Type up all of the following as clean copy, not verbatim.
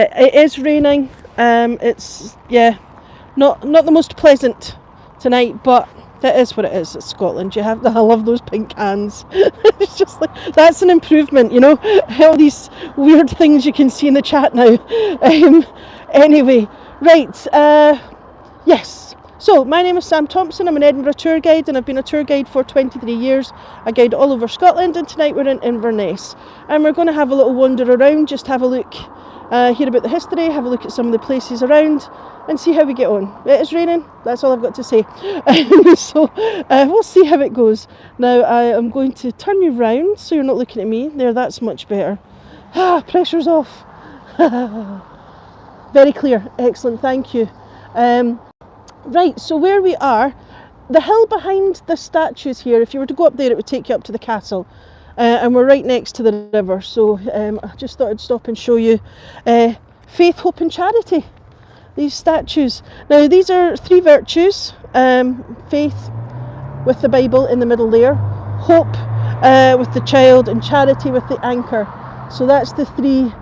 It is raining. It's not the most pleasant tonight, but that is what it is. It's Scotland. I love those pink cans. It's just like, that's an improvement, you know. All these weird things you can see in the chat now. Anyway, right. Yes. So my name is Sam Thompson. I'm an Edinburgh tour guide, and I've been a tour guide for 23 years. I guide all over Scotland, and tonight we're in Inverness, and we're going to have a little wander around, just have a look, hear about the history, have a look at some of the places around, and see how we get on. It is raining. That's all I've got to say. So we'll see how it goes. Now I am going to turn you round so you're not looking at me. There, that's much better. Pressure's off. Very clear. Excellent. Thank you. Right, so where we are, the hill behind the statues here, if you were to go up there, it would take you up to the castle, and we're right next to the river. So I just thought I'd stop and show you faith, hope and charity, these statues. Now these are three virtues: faith with the Bible in the middle there, hope with the child, and charity with the anchor. So that's the three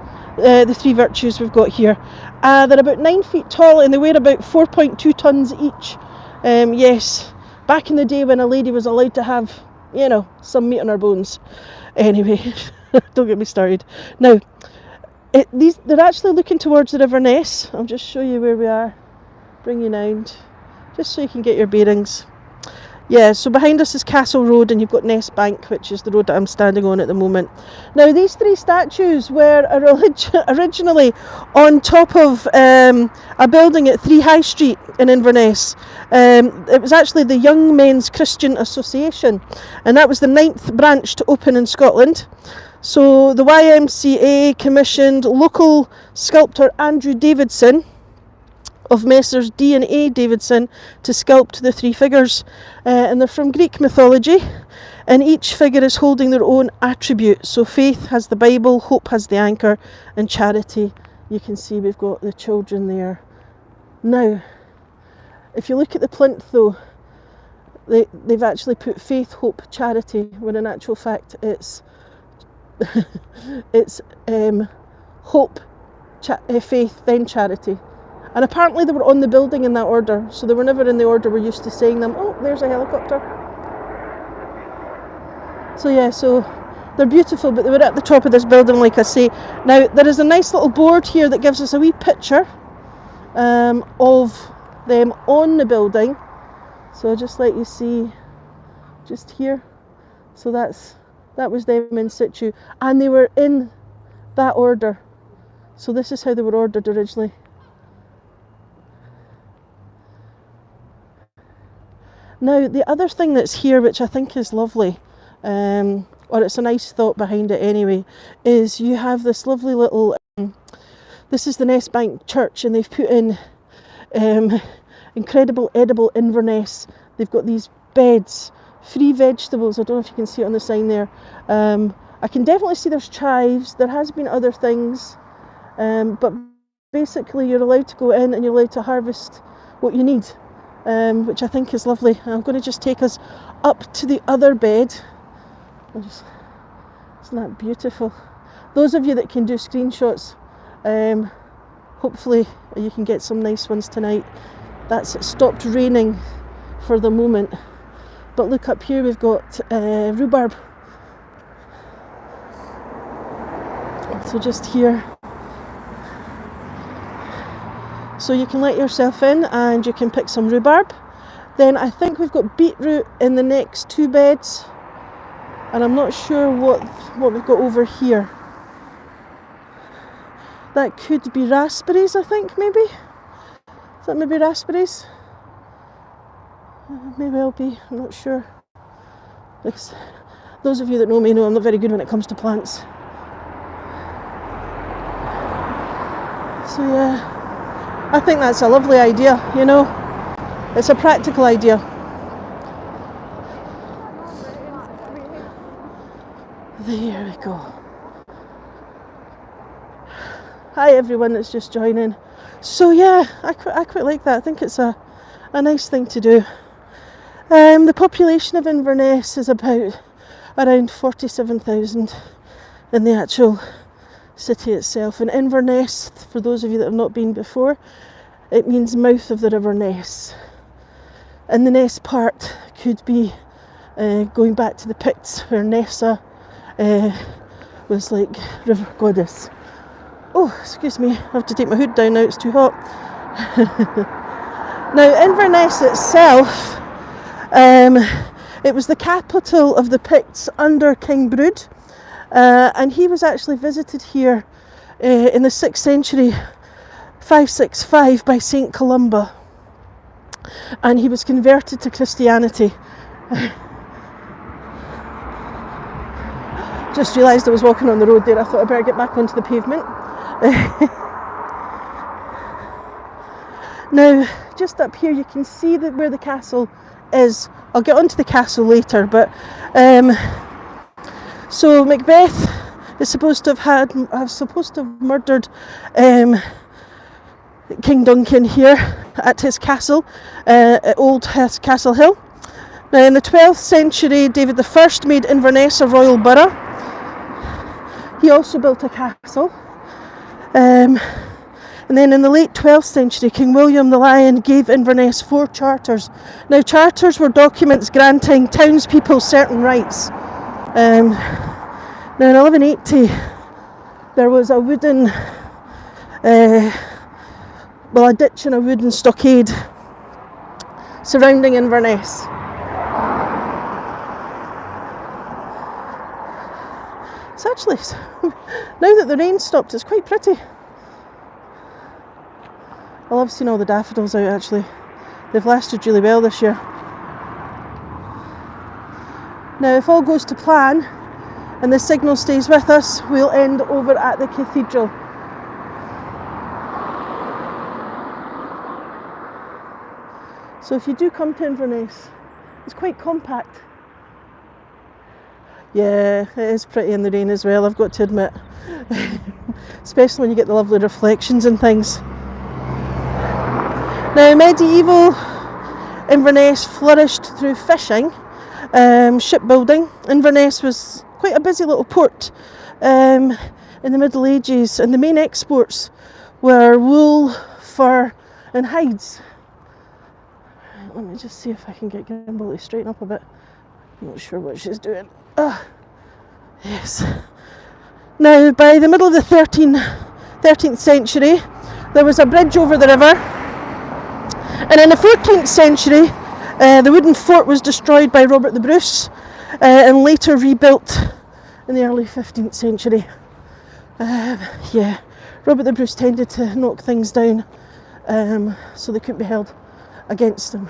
virtues we've got here. They're about 9 feet tall, and they weigh about 4.2 tons each. Yes, back in the day when a lady was allowed to have, you know, some meat on her bones. Anyway, don't get me started. Now, they're actually looking towards the River Ness. I'll just show you where we are, bring you round, just so you can get your bearings. Yeah, so behind us is Castle Road, and you've got Ness Bank, which is the road that I'm standing on at the moment. Now, these three statues were originally on top of a building at 3 High Street in Inverness. It was actually the Young Men's Christian Association, and that was the 9th branch to open in Scotland. So the YMCA commissioned local sculptor Andrew Davidson of Messrs D and A Davidson to sculpt the three figures, and they're from Greek mythology, and each figure is holding their own attribute. So faith has the Bible, hope has the anchor, and charity, you can see we've got the children there. Now, if you look at the plinth though, they've actually put faith, hope, charity, when in actual fact it's hope, faith, then charity. And apparently they were on the building in that order, so they were never in the order we're used to saying them. Oh, there's a helicopter. So yeah, so they're beautiful, but they were at the top of this building, like I say. Now, there is a nice little board here that gives us a wee picture of them on the building. So I'll just let you see, just here. So that was them in situ, and they were in that order. So this is how they were ordered originally. Now, the other thing that's here, which I think is lovely, or it's a nice thought behind it anyway, is you have this lovely little, this is the Ness Bank Church, and they've put in incredible edible Inverness. They've got these beds, free vegetables. I don't know if you can see it on the sign there. I can definitely see there's chives. There has been other things, but basically you're allowed to go in and you're allowed to harvest what you need. Which I think is lovely. I'm going to just take us up to the other bed. Isn't that beautiful? Those of you that can do screenshots, hopefully you can get some nice ones tonight. It stopped raining for the moment. But look up here, we've got rhubarb. So just here. So you can let yourself in and you can pick some rhubarb. Then I think we've got beetroot in the next two beds, and I'm not sure what we've got over here. That could be raspberries, I think, maybe. Is that maybe raspberries? Maybe I'll be, I'm not sure. Because those of you that know me know I'm not very good when it comes to plants. So yeah. I think that's a lovely idea, you know. It's a practical idea. There we go. Hi everyone that's just joining. So yeah, I quite like that. I think it's a nice thing to do. The population of Inverness is about around 47,000 in the actual city itself. And Inverness, for those of you that have not been before, it means mouth of the River Ness. And the Ness part could be going back to the Picts, where Nessa was like river goddess. Oh, excuse me, I have to take my hood down now, it's too hot. Now, Inverness itself, it was the capital of the Picts under King Brude, and he was actually visited here in the 6th century, 565, by St. Columba, and he was converted to Christianity. Just realised I was walking on the road there, I thought I'd better get back onto the pavement. Now, just up here you can see that where the castle is. I'll get onto the castle later, but so Macbeth is supposed to have murdered King Duncan here at his castle, at Old Castle Hill. Now, in the 12th century, David I made Inverness a royal borough. He also built a castle. And then in the late 12th century, King William the Lion gave Inverness 4 charters. Now, charters were documents granting townspeople certain rights. Now, in 1180, there was a wooden, a ditch and a wooden stockade surrounding Inverness. It's actually, now that the rain stopped, it's quite pretty. I love seeing all the daffodils out actually. They've lasted really well this year. Now, if all goes to plan and the signal stays with us, we'll end over at the cathedral. So if you do come to Inverness, it's quite compact. Yeah, it is pretty in the rain as well, I've got to admit. Especially when you get the lovely reflections and things. Now, medieval Inverness flourished through fishing, shipbuilding. Inverness was quite a busy little port in the Middle Ages, and the main exports were wool, fur and hides. Let me just see if I can get Gimbal to straighten up a bit. I'm not sure what she's doing. Yes. Now, by the middle of the 13th century, there was a bridge over the river. And in the 14th century, the wooden fort was destroyed by Robert the Bruce and later rebuilt in the early 15th century. Robert the Bruce tended to knock things down so they couldn't be held against him.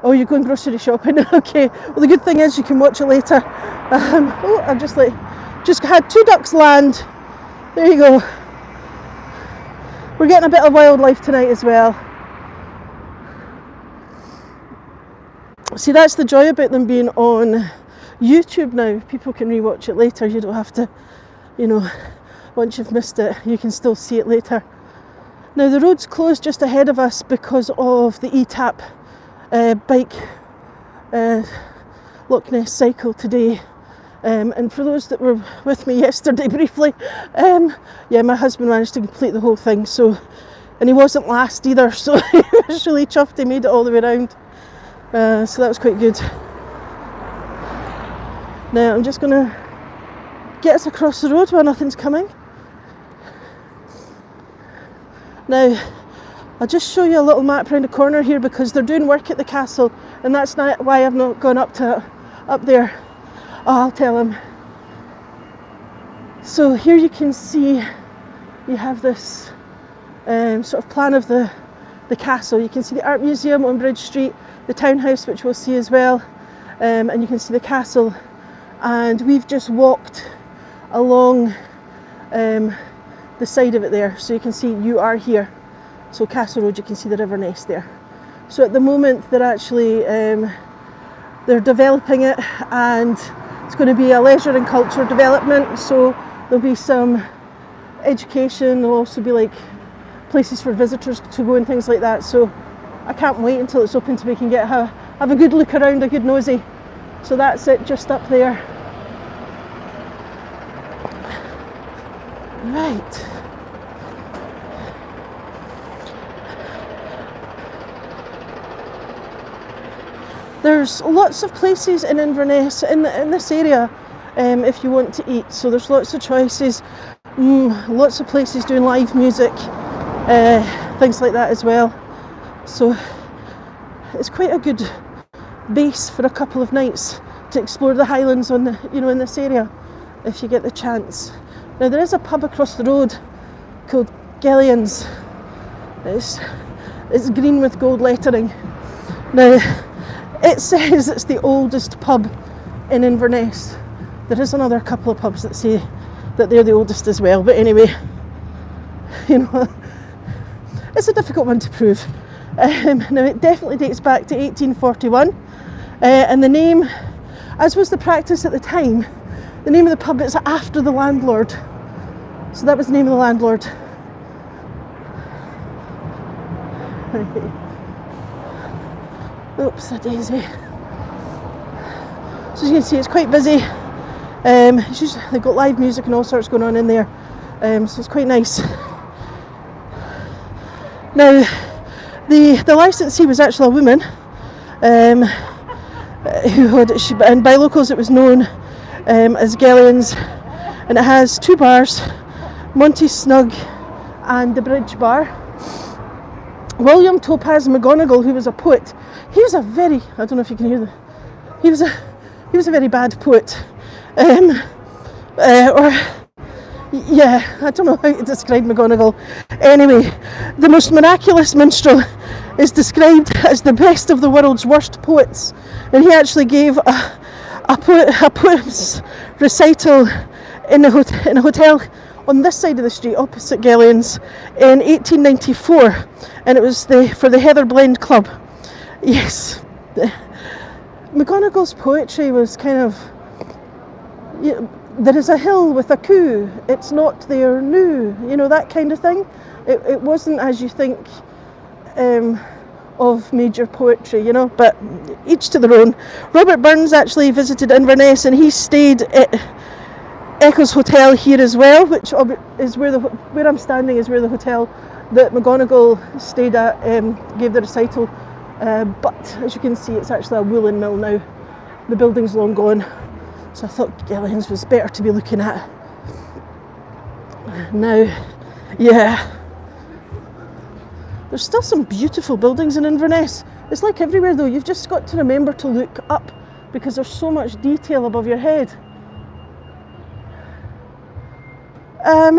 Oh, you're going grocery shopping? Okay. Well, the good thing is you can watch it later. I've just had 2 ducks land. There you go. We're getting a bit of wildlife tonight as well. See, that's the joy about them being on YouTube now. People can rewatch it later. You don't have to, once you've missed it, you can still see it later. Now, the road's closed just ahead of us because of the ETAP bike Loch Ness cycle today. And for those that were with me yesterday briefly, my husband managed to complete the whole thing, and he wasn't last either, so he was really chuffed. He made it all the way around, so that was quite good. Now I'm just going to get us across the road while nothing's coming. Now, I'll just show you a little map around the corner here because they're doing work at the castle, and that's not why I've not gone up there. Oh, I'll tell him. So here you can see you have this sort of plan of the castle. You can see the Art Museum on Bridge Street, the townhouse, which we'll see as well, and you can see the castle. And we've just walked along the side of it there, so you can see you are here. So Castle Road, you can see the River Ness there. So at the moment they're actually they're developing it, and it's going to be a leisure and culture development, so there'll be some education, there'll also be like places for visitors to go and things like that, so I can't wait until it's open so we can have a good look around, a good nosy. So that's it, just up there. Right. There's lots of places in Inverness, in this area, if you want to eat. So there's lots of choices, lots of places doing live music, things like that as well. So it's quite a good base for a couple of nights to explore the Highlands in this area, if you get the chance. Now there is a pub across the road called Gillians. It's green with gold lettering. Now it says it's the oldest pub in Inverness. There is another couple of pubs that say that they're the oldest as well, but anyway, it's a difficult one to prove. Now it definitely dates back to 1841, and the name, as was the practice at the time, the name of the pub is after the landlord. So that was the name of the landlord. Oops, a daisy. So as you can see, it's quite busy. They've got live music and all sorts going on in there, so it's quite nice. Now, the licensee was actually a woman, and by locals it was known as Gillians, and it has 2 bars, Monty Snug and the Bridge Bar. William Topaz McGonagall, who was a poet, he was a very, I don't know if you can hear he was a very bad poet. I don't know how to describe McGonagall. Anyway, the most miraculous minstrel is described as the best of the world's worst poets, and he actually gave a poem's recital in a hotel on this side of the street opposite Gillians in 1894, and it was for the Heather Blend Club. Yes, McGonagall's poetry was kind of, there is a hill with a coo, it's not there new, that kind of thing. It wasn't as you think of major poetry, but each to their own. Robert Burns actually visited Inverness, and he stayed at Echo's Hotel here as well, which is where I'm standing is where the hotel that McGonagall stayed at gave the recital. But as you can see, it's actually a woolen mill now. The building's long gone, so I thought Gillians was better to be looking at. Now, yeah, there's still some beautiful buildings in Inverness. It's like everywhere though, you've just got to remember to look up because there's so much detail above your head. I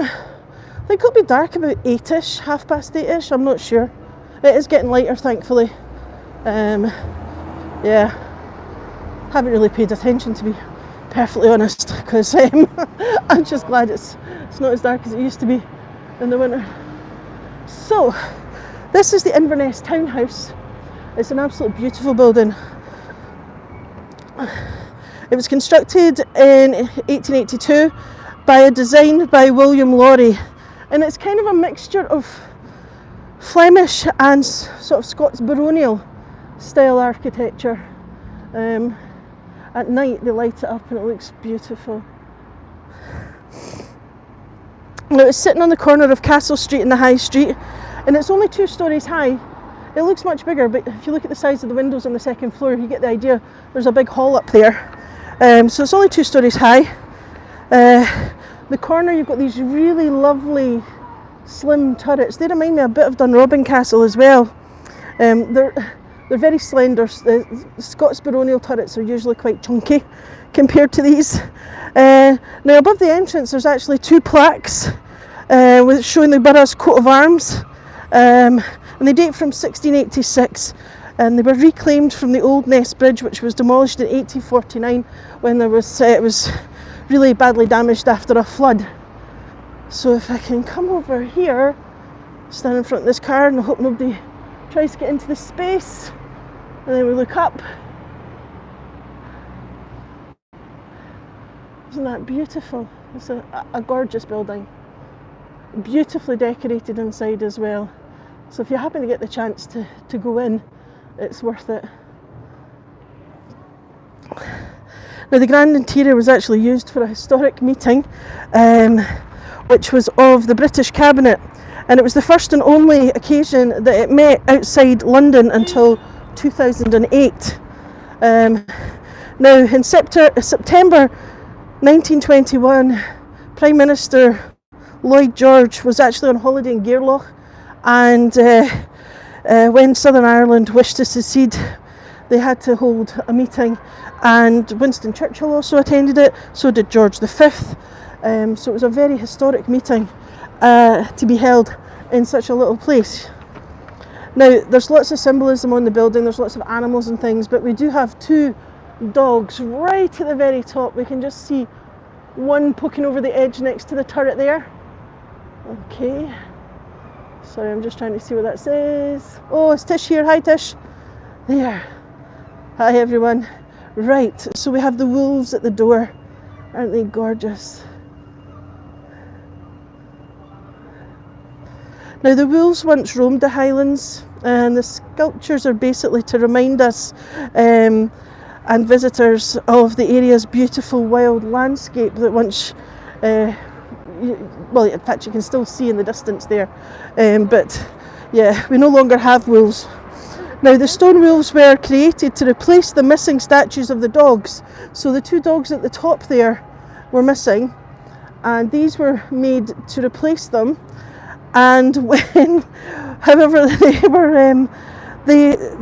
think it'll be dark about 8ish, 8:30ish, I'm not sure. It is getting lighter, thankfully. Yeah, haven't really paid attention, to be perfectly honest, because I'm just glad it's not as dark as it used to be in the winter. So, this is the Inverness Townhouse. It's an absolutely beautiful building. It was constructed in 1882 by a design by William Laurie, and it's kind of a mixture of Flemish and sort of Scots baronial style architecture. At night they light it up and it looks beautiful. Now it's sitting on the corner of Castle Street and the High Street, and it's only 2 stories high. It looks much bigger, but if you look at the size of the windows on the second floor, you get the idea. There's a big hall up there. So it's only 2 stories high. The corner, you've got these really lovely slim turrets. They remind me a bit of Dunrobin Castle as well. They're very slender. The Scots baronial turrets are usually quite chunky compared to these. Now above the entrance there's actually 2 plaques showing the borough's coat of arms, and they date from 1686, and they were reclaimed from the old Ness Bridge, which was demolished in 1849 when it was really badly damaged after a flood. So if I can come over here, stand in front of this car, and I hope nobody tries to get into the space, and then we look up. Isn't that beautiful? It's a gorgeous building, beautifully decorated inside as well. So if you happen to get the chance to go in, it's worth it. Now the grand interior was actually used for a historic meeting which was of the British Cabinet, and it was the first and only occasion that it met outside London until 2008. Now, in September 1921, Prime Minister Lloyd George was actually on holiday in Gairloch, and when Southern Ireland wished to secede, they had to hold a meeting, and Winston Churchill also attended it, so did George V. So it was a very historic meeting to be held in such a little place. Now, there's lots of symbolism on the building, there's lots of animals and things, but we do have two dogs right at the very top. We can just see one poking over the edge next to the turret there. Okay. Sorry, I'm just trying to see what that says. Oh, it's Tish here. Hi, Tish. There. Hi, everyone. Right, so we have the wolves at the door. Aren't they gorgeous? Now, the wolves once roamed the Highlands, and the sculptures are basically to remind us and visitors of the area's beautiful wild landscape that once, well, in fact, you can still see in the distance there, but yeah, we no longer have wolves. Now, the stone wolves were created to replace the missing statues of the dogs. So the two dogs at the top there were missing, and these were made to replace them. And when, however,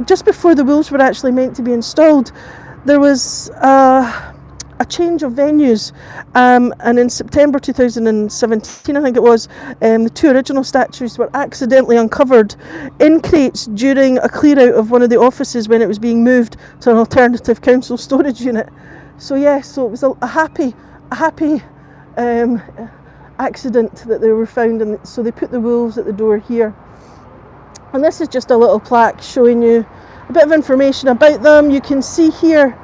just before the wolves were actually meant to be installed, there was a change of venues, and in September 2017, I think it was, the two original statues were accidentally uncovered in crates during a clear out of one of the offices when it was being moved to an alternative council storage unit. So yeah, so it was a happy accident that they were found, and so they put the wolves at the door here. And this is just a little plaque showing you a bit of information about them. You can see here,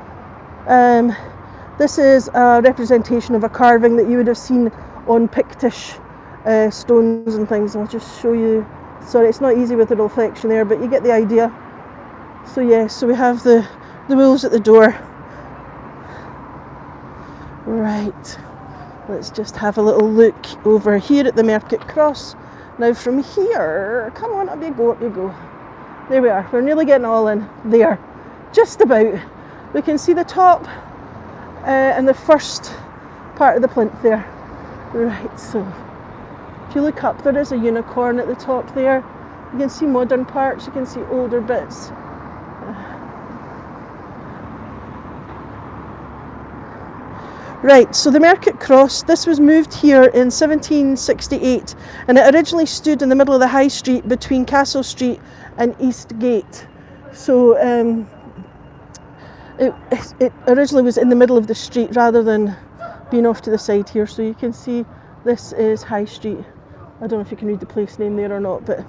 this is a representation of a carving that you would have seen on Pictish stones and things. I'll just show you. Sorry, it's not easy with the reflection there, but you get the idea. So yeah, so we have the wolves at the door. Right, let's just have a little look over here at the Market Cross. Now from here, come on, up you go, up you go. There we are, we're nearly getting all in there, just about. We can see the top and the first part of the plinth there. Right, so if you look up, there is a unicorn at the top there. You can see modern parts, you can see older bits. Right, so the Market Cross, this was moved here in 1768, and it originally stood in the middle of the High Street between Castle Street and East Gate. So it originally was in the middle of the street rather than being off to the side here. So you can see this is High Street. I don't know if you can read the place name there or not, but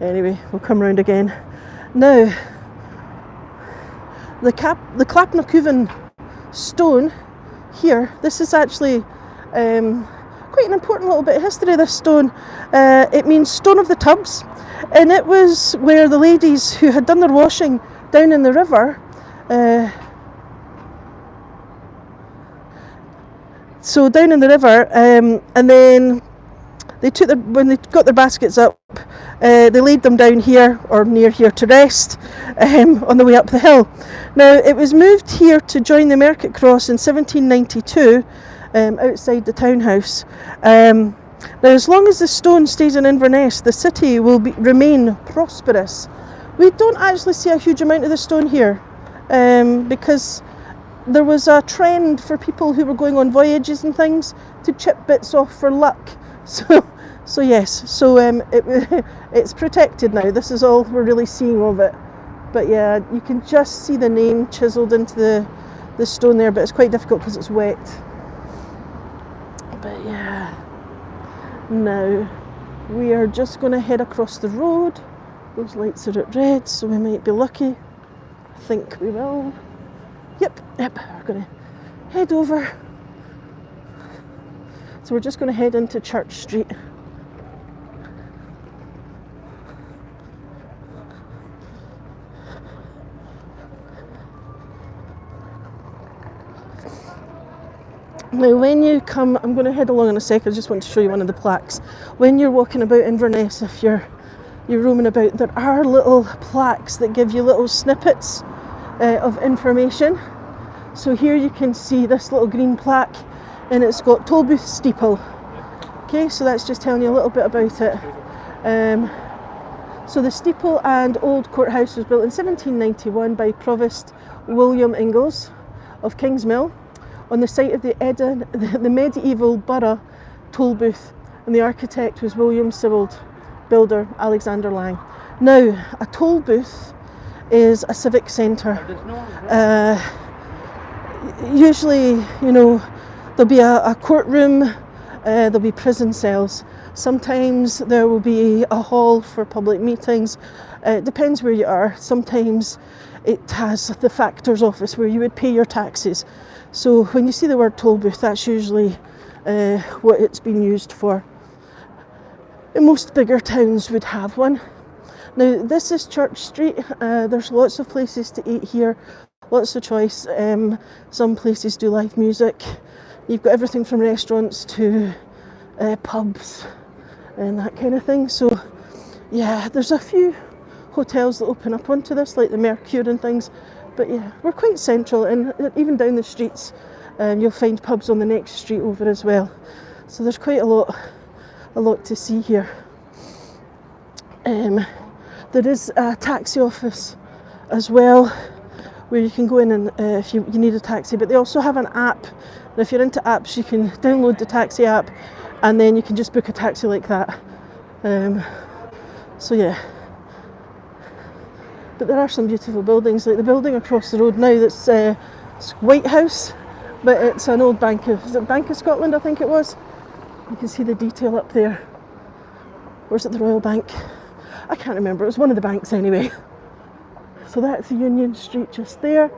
anyway, we'll come round again. Now, the Clapnacuvan stone here, this is actually quite an important little bit of history, this stone. It means Stone of the Tubs, and it was where the ladies who had done their washing down in the river, so down in the river, and then they took when they got their baskets up, they laid them down here or near here to rest on the way up the hill. Now, it was moved here to join the Market Cross in 1792 outside the townhouse. Now, as long as the stone stays in Inverness, the city will remain prosperous. We don't actually see a huge amount of the stone here because there was a trend for people who were going on voyages and things to chip bits off for luck. So yes, so it's protected now. This is all we're really seeing of it. But yeah, you can just see the name chiselled into the stone there, but it's quite difficult because it's wet. But yeah, now we are just going to head across the road. Those lights are at red, so we might be lucky. I think we will. Yep, we're going to head over. So we're just going to head into Church Street. Now when you come, I'm going to head along in a second, I just want to show you one of the plaques. When you're walking about Inverness, if you're roaming about, there are little plaques that give you little snippets of information. So here you can see this little green plaque, and it's got Tolbooth Steeple. Okay, so that's just telling you a little bit about it. So the steeple and old courthouse was built in 1791 by Provost William Ingalls of Kingsmill on the site of the medieval borough Tolbooth, and the architect was William Sibbald, builder Alexander Lang. Now, a toll booth is a civic centre. Usually, you know, there'll be a courtroom, there'll be prison cells. Sometimes there will be a hall for public meetings. It depends where you are. Sometimes it has the factor's office where you would pay your taxes. So when you see the word toll booth, that's usually what it's been used for. And most bigger towns would have one. Now this is Church Street. There's lots of places to eat here, lots of choice. Some places do live music. You've got everything from restaurants to pubs and that kind of thing. So yeah, there's a few hotels that open up onto this, like the Mercure and things. But yeah, we're quite central, and even down the streets you'll find pubs on the next street over as well. So there's quite a lot to see here. There is a taxi office as well, where you can go in and if you need a taxi, but they also have an app. And if you're into apps, you can download the taxi app and then you can just book a taxi like that. So yeah. But there are some beautiful buildings, like the building across the road now that's it's White House, but it's an old Bank of Scotland, I think it was. You can see the detail up there. Or is it the Royal Bank? I can't remember, it was one of the banks anyway. So that's Union Street just there.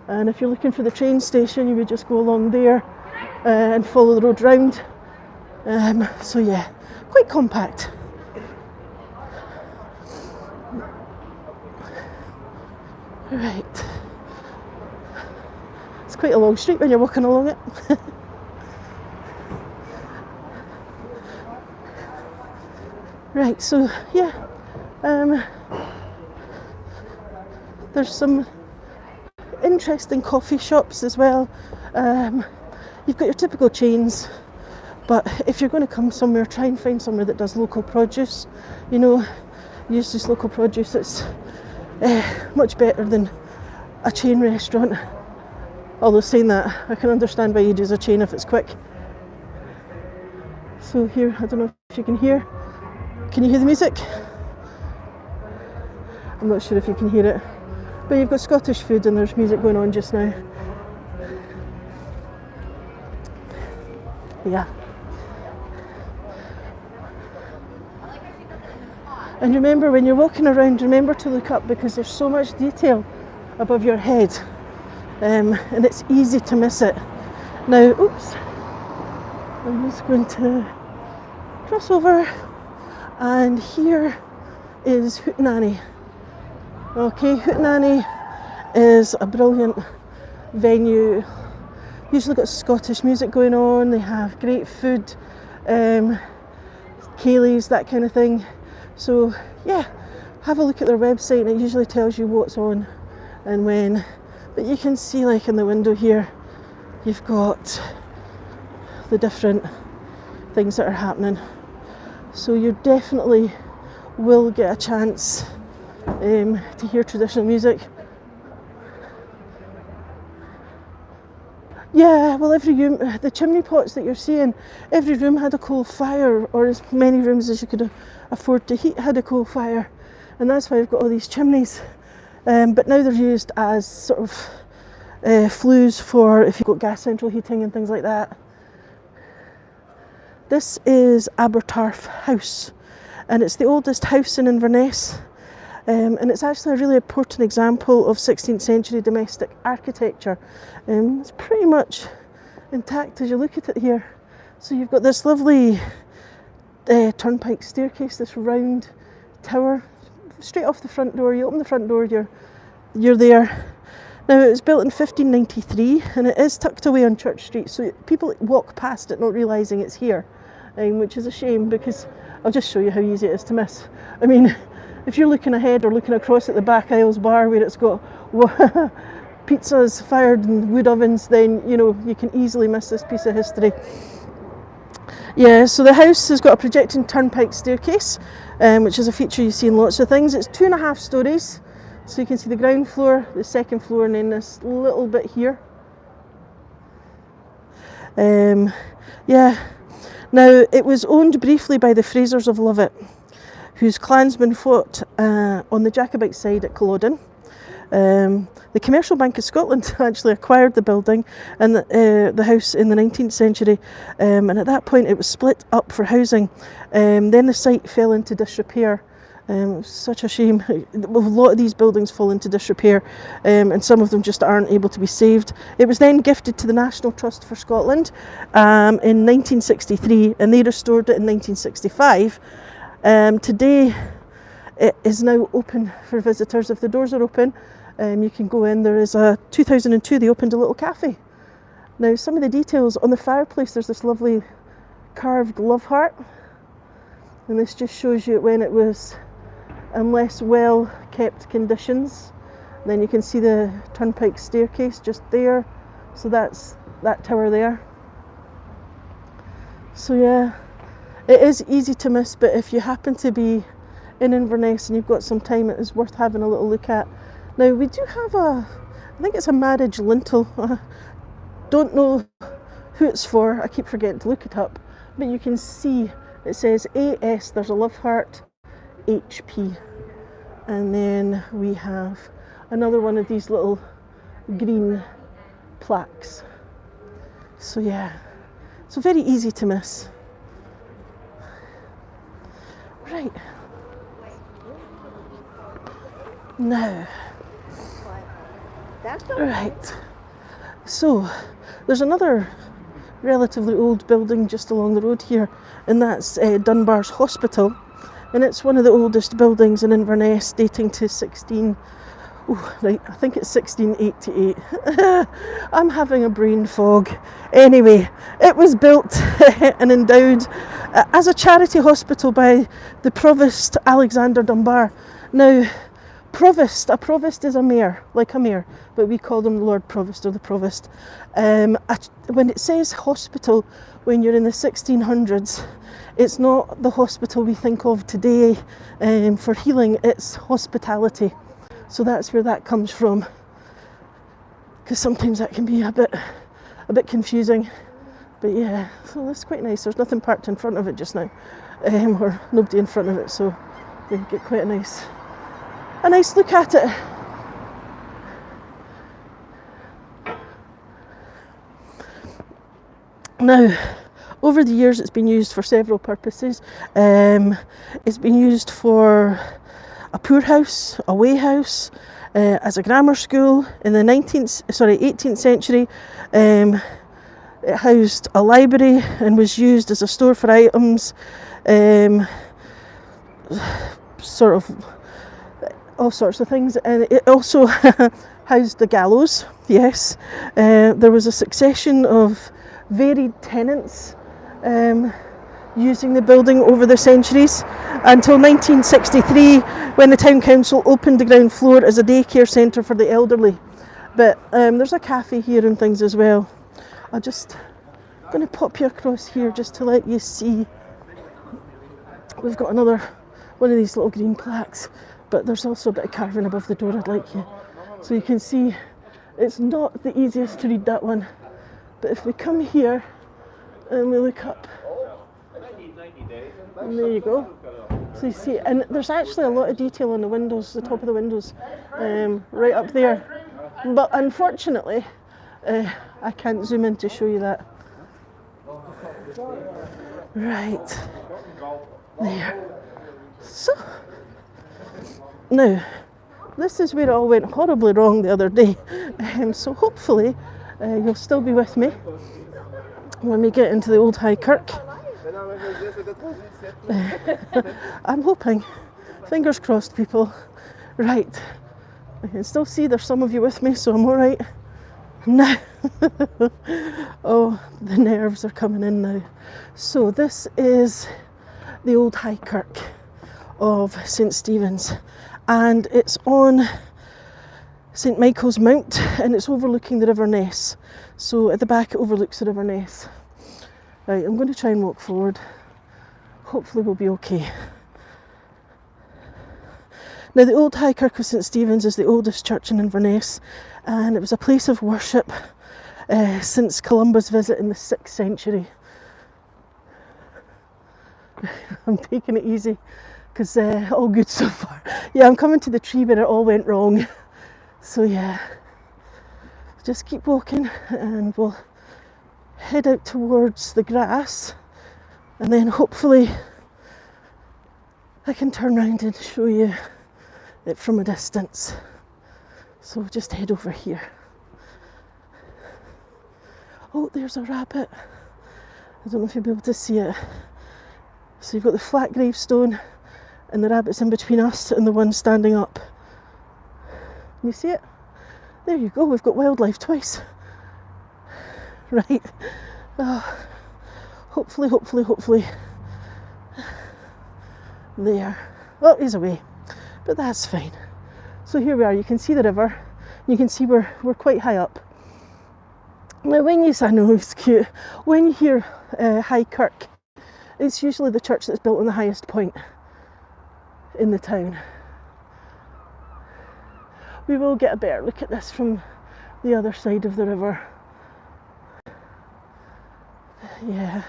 And if you're looking for the train station, you would just go along there and follow the road round. So yeah, quite compact. Right. It's quite a long street when you're walking along it. Right, so yeah, there's some interesting coffee shops as well. You've got your typical chains, but if you're going to come somewhere, try and find somewhere that does local produce. You know, use this local produce. It's much better than a chain restaurant. Although saying that, I can understand why you'd use a chain if it's quick. So here, I don't know if you can hear. Can you hear the music? I'm not sure if you can hear it. But you've got Scottish food and there's music going on just now. Yeah. And remember, when you're walking around, remember to look up, because there's so much detail above your head. And it's easy to miss it. Now, oops. I'm just going to cross over. And here is Hootenanny. Okay, Hootenanny is a brilliant venue. Usually got Scottish music going on. They have great food, ceilidhs, that kind of thing. So yeah, have a look at their website and it usually tells you what's on and when. But you can see, like in the window here, you've got the different things that are happening. So you definitely will get a chance to hear traditional music. Yeah, well, every room, the chimney pots that you're seeing, every room had a coal fire, or as many rooms as you could afford to heat had a coal fire, and that's why we've got all these chimneys. But now they're used as sort of flues for if you've got gas central heating and things like that. This is Abertarth House, and it's the oldest house in Inverness. And it's actually a really important example of 16th century domestic architecture. It's pretty much intact as you look at it here. So you've got this lovely turnpike staircase, this round tower, straight off the front door. You open the front door, you're there. Now it was built in 1593 and it is tucked away on Church Street, so people walk past it not realising it's here, which is a shame because I'll just show you how easy it is to miss. I mean, if you're looking ahead or looking across at the back aisles bar where it's got pizzas fired in wood ovens, then you know you can easily miss this piece of history. Yeah, so the house has got a projecting turnpike staircase, which is a feature you see in lots of things. It's 2.5 stories, so you can see the ground floor, the second floor, and then this little bit here. Yeah, now it was owned briefly by the Frasers of Lovett, whose clansmen fought on the Jacobite side at Culloden. The Commercial Bank of Scotland actually acquired the building and the house in the 19th century, and at that point it was split up for housing. Then the site fell into disrepair. Such a shame. A lot of these buildings fall into disrepair, and some of them just aren't able to be saved. It was then gifted to the National Trust for Scotland in 1963, and they restored it in 1965. Today it is now open for visitors. If the doors are open, you can go in. There is 2002 they opened a little cafe. Now some of the details on the fireplace, there's this lovely carved love heart, and this just shows you when it was in less well kept conditions. And then you can see the turnpike staircase just there, so that's that tower there. So yeah, it is easy to miss, but if you happen to be in Inverness and you've got some time, it is worth having a little look at. Now we do have I think it's a marriage lintel. Don't know who it's for, I keep forgetting to look it up, but you can see it says AS, there's a love heart, HP, and then we have another one of these little green plaques. So yeah, so very easy to miss. Right. Now, right, so there's another relatively old building just along the road here, and that's Dunbars Hospital, and it's one of the oldest buildings in Inverness, dating to I think it's 1688. I'm having a brain fog. Anyway, it was built and endowed as a charity hospital by the Provost Alexander Dunbar. Now, a provost is a mayor, like a mayor, but we call them the Lord Provost or the Provost. When it says hospital, when you're in the 1600s, it's not the hospital we think of today for healing, it's hospitality. So that's where that comes from, because sometimes that can be a bit confusing. But yeah, so that's quite nice. There's nothing parked in front of it just now, or nobody in front of it, so you can get quite a nice look at it. Now, over the years it's been used for several purposes. It's been used for a poorhouse, a way house, as a grammar school. In the 18th century, it housed a library and was used as a store for items, sort of all sorts of things. And it also housed the gallows, yes. There was a succession of varied tenants using the building over the centuries until 1963, when the town council opened the ground floor as a daycare centre for the elderly. But there's a cafe here and things as well. I'm going to pop you across here just to let you see. We've got another one of these little green plaques, but there's also a bit of carving above the door I'd like you. So you can see it's not the easiest to read that one, but if we come here and we look up, and there you go. So you see, and there's actually a lot of detail on the windows, the top of the windows, right up there. But unfortunately, I can't zoom in to show you that. Right, there. So, now, this is where it all went horribly wrong the other day. So hopefully, you'll still be with me when we get into the Old High Kirk. I'm hoping. Fingers crossed, people. Right, I can still see there's some of you with me, so I'm all right. Now, oh, the nerves are coming in now. So this is the Old High Kirk of St Stephen's, and it's on St Michael's Mount, and it's overlooking the River Ness. So at the back it overlooks the River Ness. Right, I'm going to try and walk forward. Hopefully we'll be okay. Now, the Old High Kirk of St Stephen's is the oldest church in Inverness, and it was a place of worship since Columbus' visit in the 6th century. I'm taking it easy because all good so far. Yeah, I'm coming to the tree where it all went wrong. So yeah, just keep walking and we'll head out towards the grass, and then hopefully I can turn around and show you it from a distance. So just head over here. Oh, there's a rabbit. I don't know if you'll be able to see it. So you've got the flat gravestone and the rabbit's in between us and the one standing up. You see it? There you go, we've got wildlife twice. Right. Oh, hopefully. There. Oh, he's away. But that's fine. So here we are, you can see the river. You can see we're quite high up. Now I know it's cute. When you hear High Kirk, it's usually the church that's built on the highest point in the town. We will get a better look at this from the other side of the river. Yeah.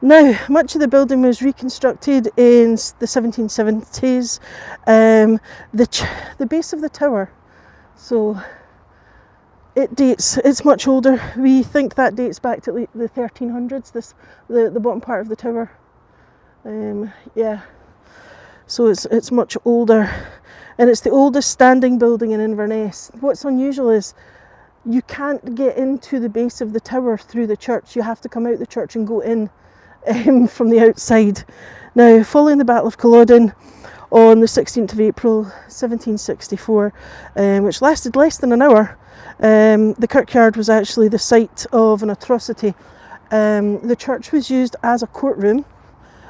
Now, much of the building was reconstructed in the 1770s. The base of the tower, so it's much older. We think that dates back to the 1300s, the bottom part of the tower. Yeah, so it's much older, and it's the oldest standing building in Inverness. What's unusual is you can't get into the base of the tower through the church. You have to come out the church and go in from the outside. Now, following the Battle of Culloden on the 16th of April 1764, which lasted less than an hour, the kirkyard was actually the site of an atrocity. The church was used as a courtroom.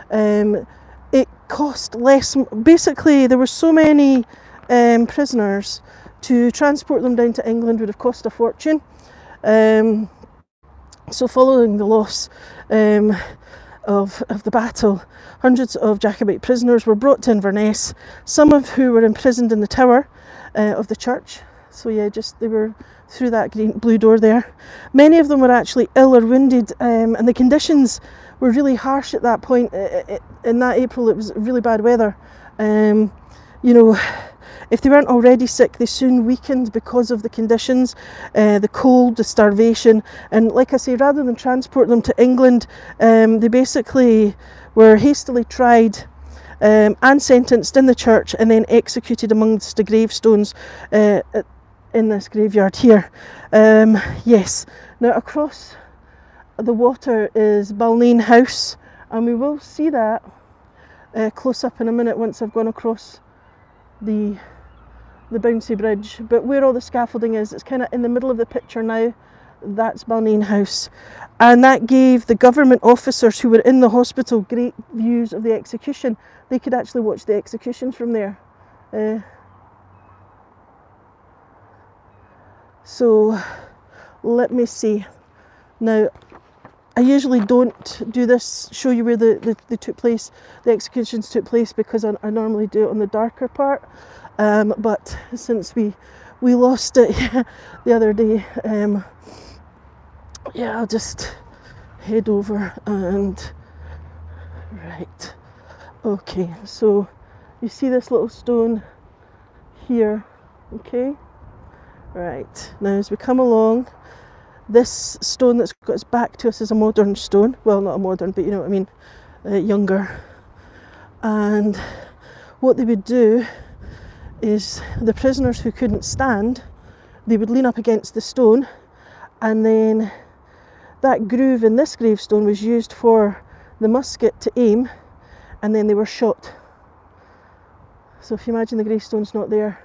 It cost less. Basically, there were so many prisoners, to transport them down to England would have cost a fortune. So following the loss of the battle, hundreds of Jacobite prisoners were brought to Inverness, some of who were imprisoned in the tower of the church. So yeah, they were through that blue door there. Many of them were actually ill or wounded, and the conditions were really harsh at that point. In that April, it was really bad weather. You know, if they weren't already sick, they soon weakened because of the conditions, the cold, the starvation. And like I say, rather than transport them to England, they basically were hastily tried and sentenced in the church and then executed amongst the gravestones in this graveyard here. Yes, now across the water is Baling House, and we will see that close up in a minute once I've gone across the bouncy bridge. But where all the scaffolding is, it's kind of in the middle of the picture now. That's Baling House, and that gave the government officers who were in the hospital great views of the execution. They could actually watch the execution from there. So let me see. Now, I usually don't do this, show you where they took place, the executions took place, because I normally do it on the darker part. But since we lost it the other day, yeah, I'll just head over and right. Okay, so you see this little stone here, okay? Right, now as we come along, this stone that's got its back to us is a modern stone. Well, not a modern, but you know what I mean, younger. And what they would do is the prisoners who couldn't stand, they would lean up against the stone, and then that groove in this gravestone was used for the musket to aim, and then they were shot. So if you imagine the gravestone's not there,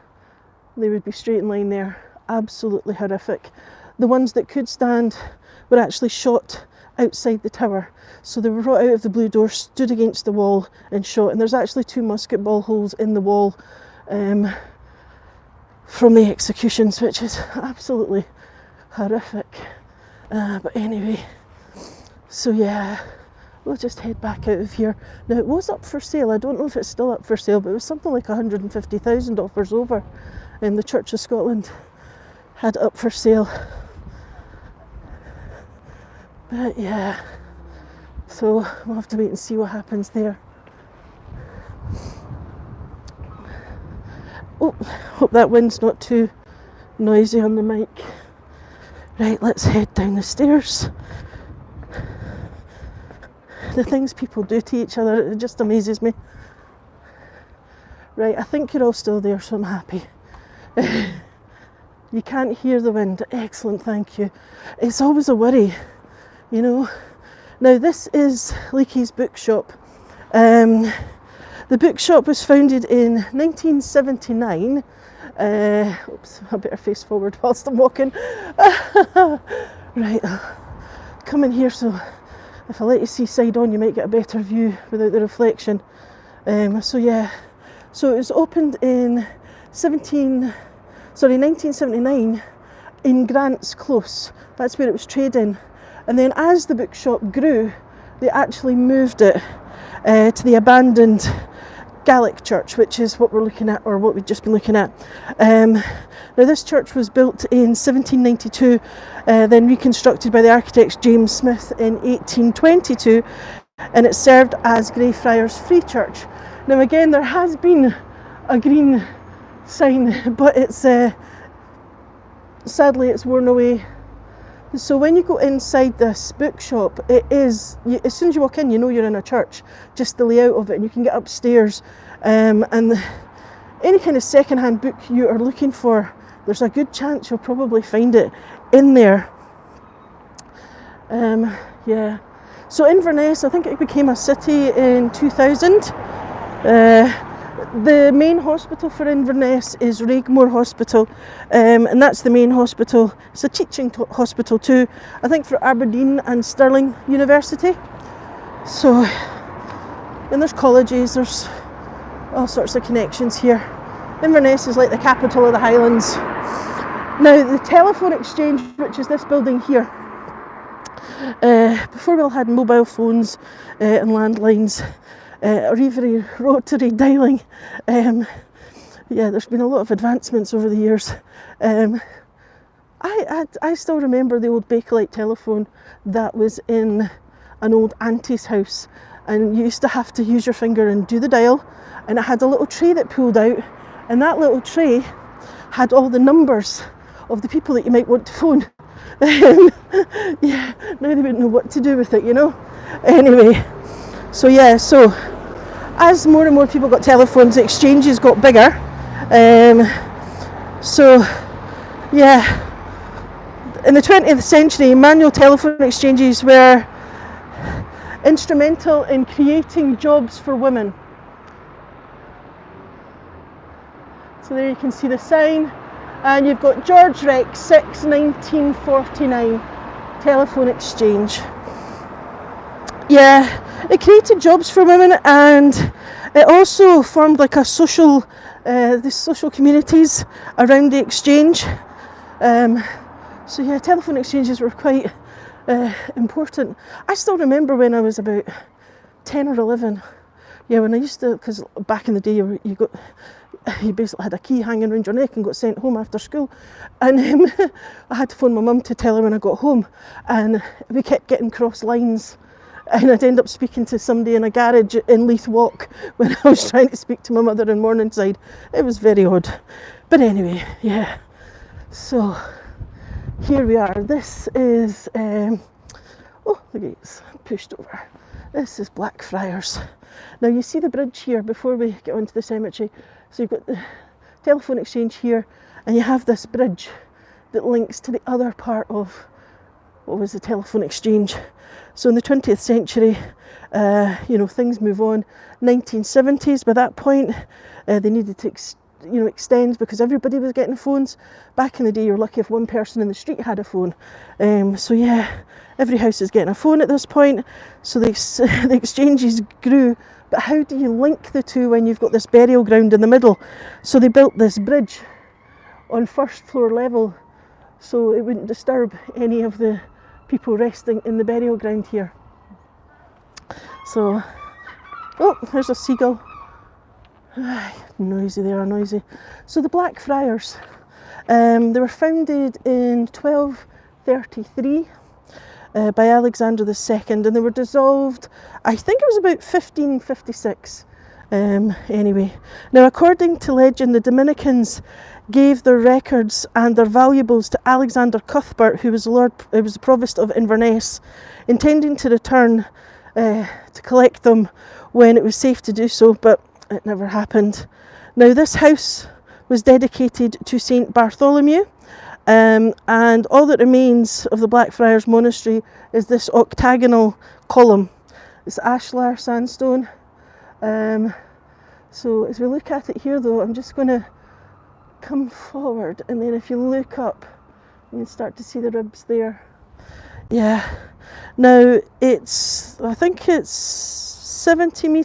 They would be straight in line there. Absolutely horrific. The ones that could stand were actually shot outside the tower. So they were brought out of the blue door, stood against the wall and shot. And there's actually 2 musket ball holes in the wall from the executions, which is absolutely horrific. But anyway, so yeah, we'll just head back out of here. Now, it was up for sale. I don't know if it's still up for sale, but it was something like 150,000 offers over. And the Church of Scotland had it up for sale. But yeah, so we'll have to wait and see what happens there. Oh, hope that wind's not too noisy on the mic. Right, let's head down the stairs. The things people do to each other, it just amazes me. Right, I think you're all still there, so I'm happy. You can't hear the wind. Excellent, thank you. It's always a worry, you know. Now, this is Leakys Bookshop. The bookshop was founded in 1979. Oops, I better face forward whilst I'm walking. Right, come in here, so if I let you see side on, you might get a better view without the reflection. So yeah, so it was opened in 1979 in Grant's Close. That's where it was trading. And then as the bookshop grew, they actually moved it to the abandoned Gaelic church, which is what we're looking at, or what we've just been looking at. Now, this church was built in 1792, then reconstructed by the architect James Smith in 1822, and it served as Greyfriars Free Church. Now, again, there has been a green sign, but it's sadly it's worn away. So when you go inside this bookshop, it is, as soon as you walk in, you know you're in a church, just the layout of it, and you can get upstairs, and any kind of second-hand book you are looking for, there's a good chance you'll probably find it in there. Yeah, so Inverness, I think it became a city in 2000. The main hospital for Inverness is Raigmore Hospital, and that's the main hospital. It's a teaching hospital too, I think, for Aberdeen and Stirling University. So, and there's colleges, there's all sorts of connections here. Inverness is like the capital of the Highlands. Now, the telephone exchange, which is this building here, before we all had mobile phones and landlines, or even rotary dialing. Yeah, there's been a lot of advancements over the years. I still remember the old Bakelite telephone that was in an old auntie's house, and you used to have to use your finger and do the dial, and it had a little tray that pulled out, and that little tray had all the numbers of the people that you might want to phone. Yeah, now they wouldn't know what to do with it, you know. Anyway, so yeah, so as more and more people got telephones, the exchanges got bigger. So yeah, in the 20th century, manual telephone exchanges were instrumental in creating jobs for women. So there you can see the sign, and you've got George Rex 6, 1949, telephone exchange. Yeah, it created jobs for women, and it also formed like a social, the social communities around the exchange. So yeah, telephone exchanges were quite important. I still remember when I was about 10 or 11. Yeah, when I used to, because back in the day you basically had a key hanging around your neck and got sent home after school, and I had to phone my mum to tell her when I got home, and we kept getting cross lines, and I'd end up speaking to somebody in a garage in Leith Walk when I was trying to speak to my mother in Morningside. It was very odd, but anyway, yeah, so here we are. This is oh, the gate's pushed over. This is Blackfriars. Now you see the bridge here before we get onto the cemetery. So you've got the telephone exchange here, and you have this bridge that links to the other part of what was the telephone exchange. So in the 20th century, you know, things move on. 1970s, by that point, they needed to extend because everybody was getting phones. Back in the day, you're lucky if one person in the street had a phone. So yeah, every house is getting a phone at this point. So the exchanges grew. But how do you link the two when you've got this burial ground in the middle? So they built this bridge on first floor level so it wouldn't disturb any of the people resting in the burial ground here. So, oh, there's a seagull. Noisy, they are noisy. So the Blackfriars, they were founded in 1233 by Alexander II, and they were dissolved, I think it was about 1556. Anyway, now according to legend, the Dominicans gave their records and their valuables to Alexander Cuthbert, who was the provost of Inverness, intending to return to collect them when it was safe to do so, but it never happened. Now this house was dedicated to St Bartholomew, and all that remains of the Blackfriars Monastery is this octagonal column. It's ashlar sandstone. So as we look at it here though, I'm just going to come forward, and then if you look up, you can start to see the ribs there. Yeah. Now I think it's 70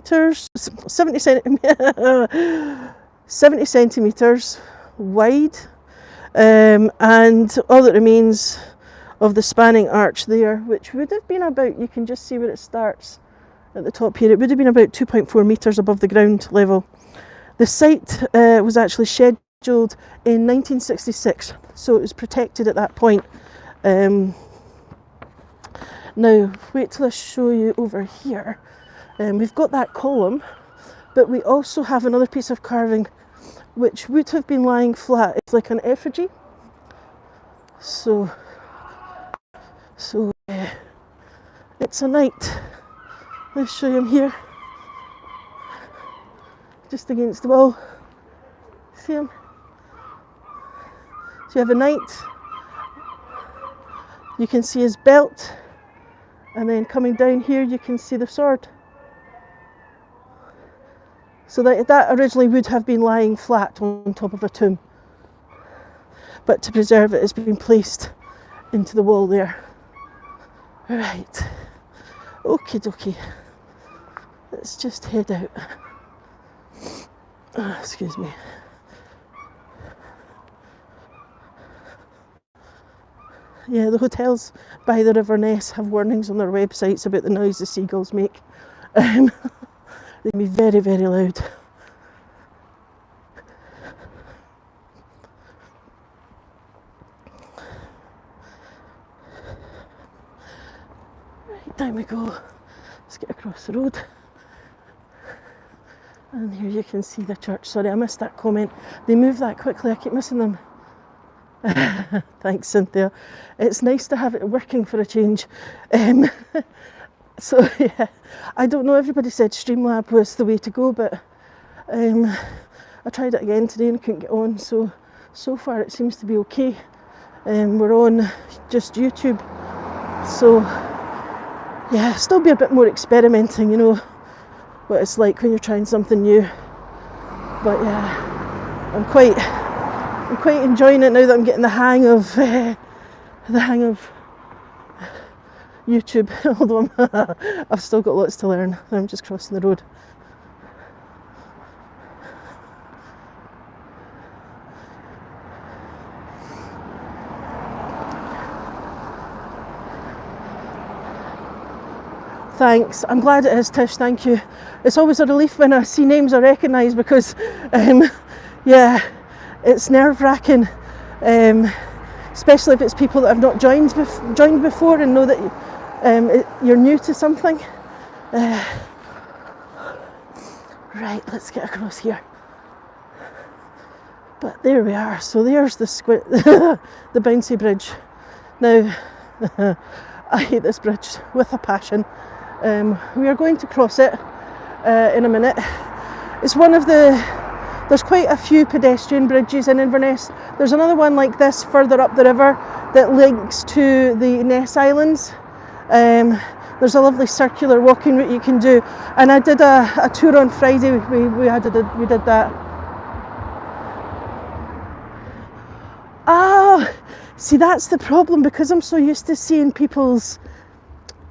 centimetres wide, and all that remains of the spanning arch there, which would have been about, you can just see where it starts at the top here, it would have been about 2.4 metres above the ground level. The site was actually scheduled in 1966, so it was protected at that point. Now, wait till I show you over here. We've got that column, but we also have another piece of carving which would have been lying flat. It's like an effigy. So it's a knight. Let's show you him here. Just against the wall. See him? So you have a knight. You can see his belt. And then coming down here, you can see the sword. So that originally would have been lying flat on top of a tomb. But to preserve it, it's been placed into the wall there. Right. Okie dokie. Let's just head out. Excuse me. Yeah, the hotels by the River Ness have warnings on their websites about the noise the seagulls make. They can be very, very loud. Right, down we go. Let's get across the road. And here you can see the church. Sorry, I missed that comment. They move that quickly, I keep missing them. Thanks, Cynthia. It's nice to have it working for a change. So yeah, I don't know, everybody said Streamlab was the way to go, but I tried it again today and couldn't get on, so far it seems to be okay. We're on just YouTube, so yeah, still be a bit more experimenting, you know, what it's like when you're trying something new. But yeah, I'm quite enjoying it now that I'm getting the hang of YouTube, although I've still got lots to learn. I'm just crossing the road. Thanks, I'm glad it is, Tish, thank you. It's always a relief when I see names I recognise because, yeah, it's nerve-wracking, especially if it's people that I've not joined before and know that you're new to something. Right, let's get across here. But there we are, so there's the the bouncy bridge. Now, I hate this bridge with a passion. We are going to cross it in a minute. It's one of there's quite a few pedestrian bridges in Inverness. There's another one like this further up the river that links to the Ness Islands. There's a lovely circular walking route you can do, and I did a tour on Friday. We did that. See, that's the problem, because I'm so used to seeing people's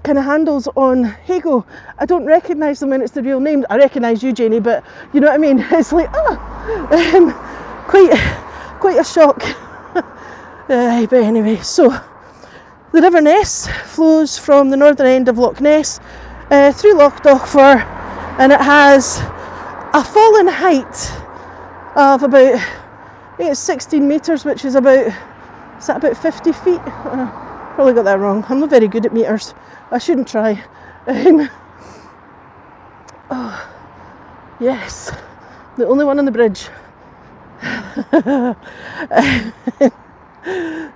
kind of handles on Hago. I don't recognise them when it's the real name. I recognise you, Janie, but you know what I mean? It's like, quite a shock. But anyway, so the River Ness flows from the northern end of Loch Ness through Loch Dochford, and it has a fallen height of about, I think it's 16 metres, which is about 50 feet? Probably got that wrong. I'm not very good at metres. I shouldn't try. Oh, yes, the only one on the bridge.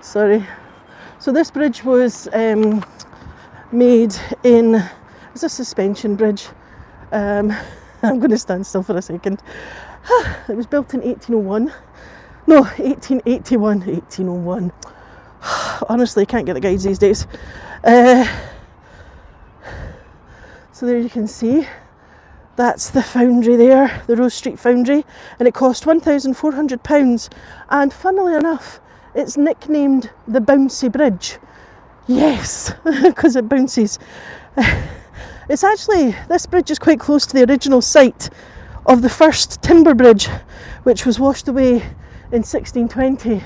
Sorry. So this bridge was made in, it's a suspension bridge. I'm going to stand still for a second. It was built in 1801. No, 1881. 1801. Honestly, I can't get the guides these days. So there you can see, that's the Foundry there, the Rose Street Foundry, and it cost £1,400. And funnily enough, it's nicknamed the Bouncy Bridge. Yes, because it bounces. It's actually, this bridge is quite close to the original site of the first timber bridge, which was washed away in 1620.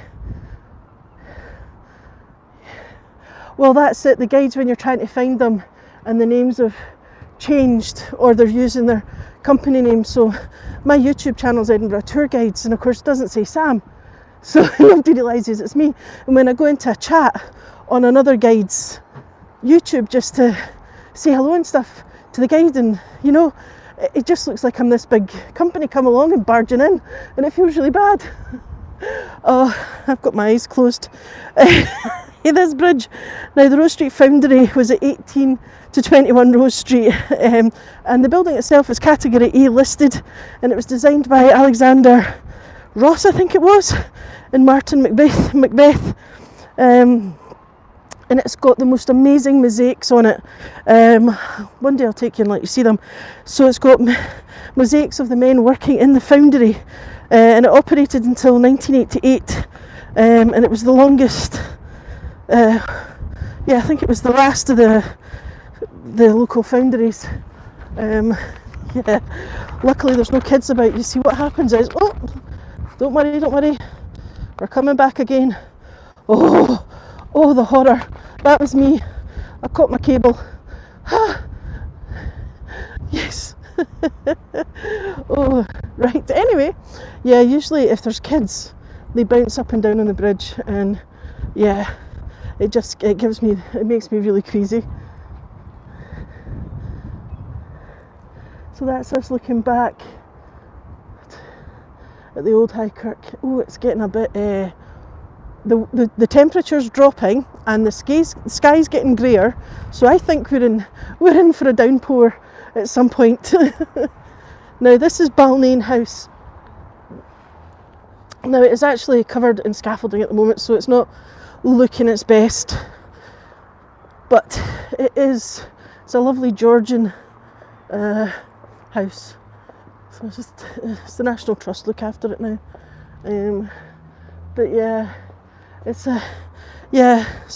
Well, that's it. The guides, when you're trying to find them, and the names have changed, or they're using their company name. So my YouTube channel is Edinburgh Tour Guides, and of course it doesn't say Sam, so nobody realises it's me. And when I go into a chat on another guide's YouTube just to say hello and stuff to the guide, and you know, it just looks like I'm this big company come along and barging in, and it feels really bad. Oh, I've got my eyes closed. This bridge, now the Rose Street Foundry was at 18 to 21 Rose Street, and the building itself is category A listed, and it was designed by Alexander Ross, I think it was, and Martin Macbeth, and it's got the most amazing mosaics on it. One day I'll take you and let you see them. So it's got mosaics of the men working in the foundry, and it operated until 1988, and it was the longest. I think it was the last of the local foundries. Luckily there's no kids about. You see, what happens is, oh, don't worry, we're coming back again. Oh, the horror. That was me. I caught my cable. Yes. Oh, right. Anyway, yeah, usually if there's kids, they bounce up and down on the bridge, and yeah, it makes me really queasy. So that's us looking back at the Old High Kirk. Oh, it's getting a bit, the temperature's dropping, and the sky's getting greyer, so I think we're in for a downpour at some point. Now this is Baling House. Now it is actually covered in scaffolding at the moment, so it's not looking its best, but it's a lovely Georgian house. So it's the National Trust look after it now, but yeah, so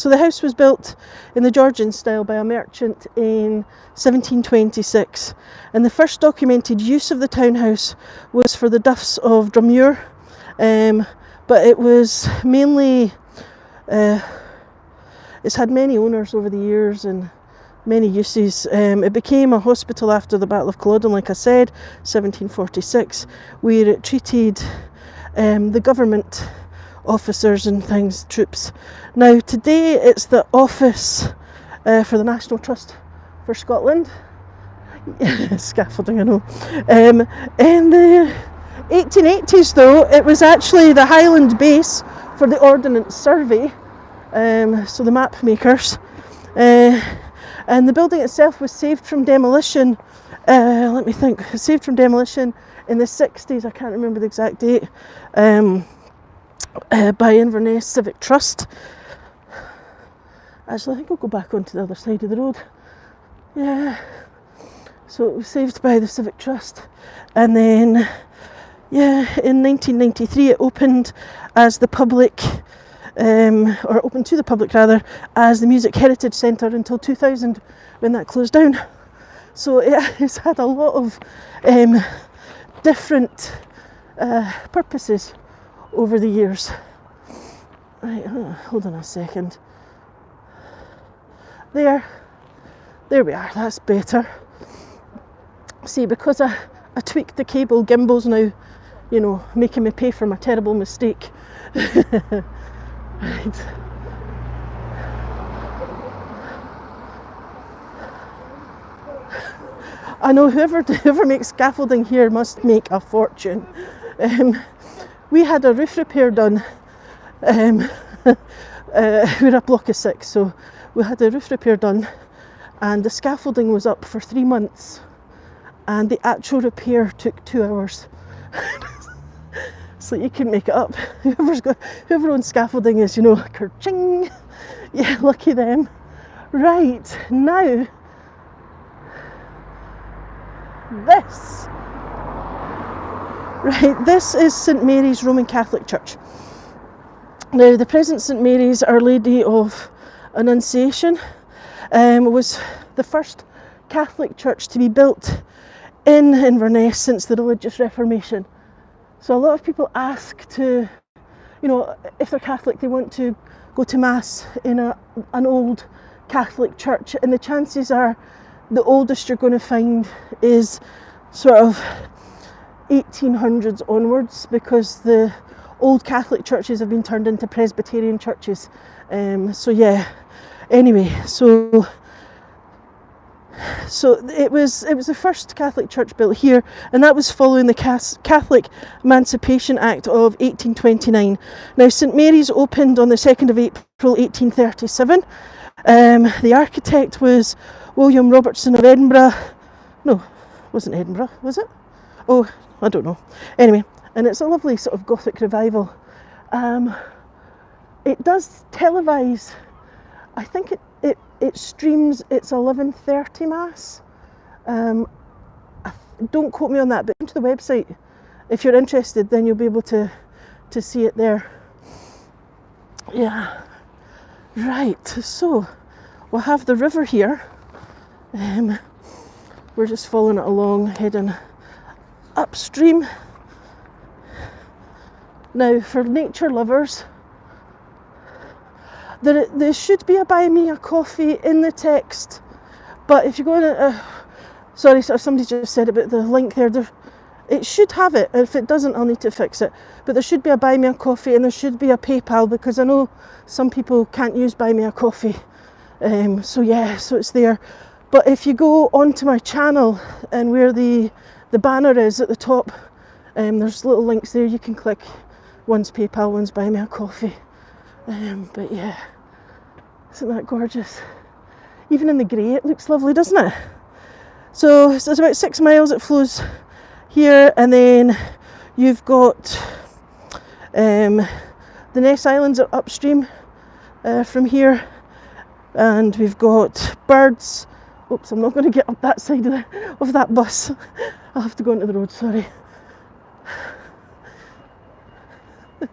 the house was built in the Georgian style by a merchant in 1726, and the first documented use of the townhouse was for the Duffs of Drumure, but it was mainly, it's had many owners over the years and many uses. It became a hospital after the Battle of Culloden, like I said, 1746, where it treated the government officers and things, troops. Now today it's the office for the National Trust for Scotland. Scaffolding, I know. In the 1880s though, it was actually the Highland base for the Ordnance Survey, so the map makers, and the building itself was saved from demolition, saved from demolition in the 60s, I can't remember the exact date, by Inverness Civic Trust. Actually, I think I'll go back onto the other side of the road. Yeah, so it was saved by the Civic Trust, and then, yeah, in 1993 it opened as the public or open to the public rather, as the Music Heritage Centre until 2000 when that closed down. So it's had a lot of different purposes over the years. Right, hold on a second. There we are, that's better. See, because I tweaked the cable, gimbal's now, you know, making me pay for my terrible mistake. Right. I know whoever makes scaffolding here must make a fortune. We had a roof repair done. We're a block of 6, so we had a roof repair done, and the scaffolding was up for 3 months, and the actual repair took 2 hours. So you couldn't make it up. Whoever owns scaffolding is, you know, kerching. Yeah, lucky them. Right, now this is St Mary's Roman Catholic Church. Now, the present St Mary's, Our Lady of Annunciation, was the first Catholic church to be built in Inverness since the Religious Reformation. So a lot of people ask to, you know, if they're Catholic, they want to go to Mass in an old Catholic church, and the chances are the oldest you're going to find is sort of 1800s onwards, because the old Catholic churches have been turned into Presbyterian churches. So yeah, anyway, so it was the first Catholic church built here, and that was following the Catholic Emancipation Act of 1829. Now, St Mary's opened on the 2nd of April 1837. The architect was William Robertson of Edinburgh. No, it wasn't Edinburgh, was it? Oh, I don't know. Anyway, and it's a lovely sort of Gothic revival. It does televise. I think it streams its 11:30 Mass. Don't quote me on that, but into the website, if you're interested, then you'll be able to see it there. Yeah. Right, so we'll have the river here. We're just following it along, heading upstream. Now, for nature lovers, there should be a buy me a coffee in the text, but if you go in, sorry, somebody just said about the link there, it should have it. If it doesn't, I'll need to fix it. But there should be a buy me a coffee, and there should be a PayPal, because I know some people can't use buy me a coffee. So yeah, so it's there. But if you go onto my channel, and where the banner is at the top, there's little links there you can click. One's PayPal, one's buy me a coffee. But yeah, isn't that gorgeous? Even in the grey it looks lovely, doesn't it? So it's about 6 miles it flows here, and then you've got the Ness Islands are upstream from here, and we've got birds. Oops, I'm not going to get up that side of that bus. I'll have to go onto the road, sorry.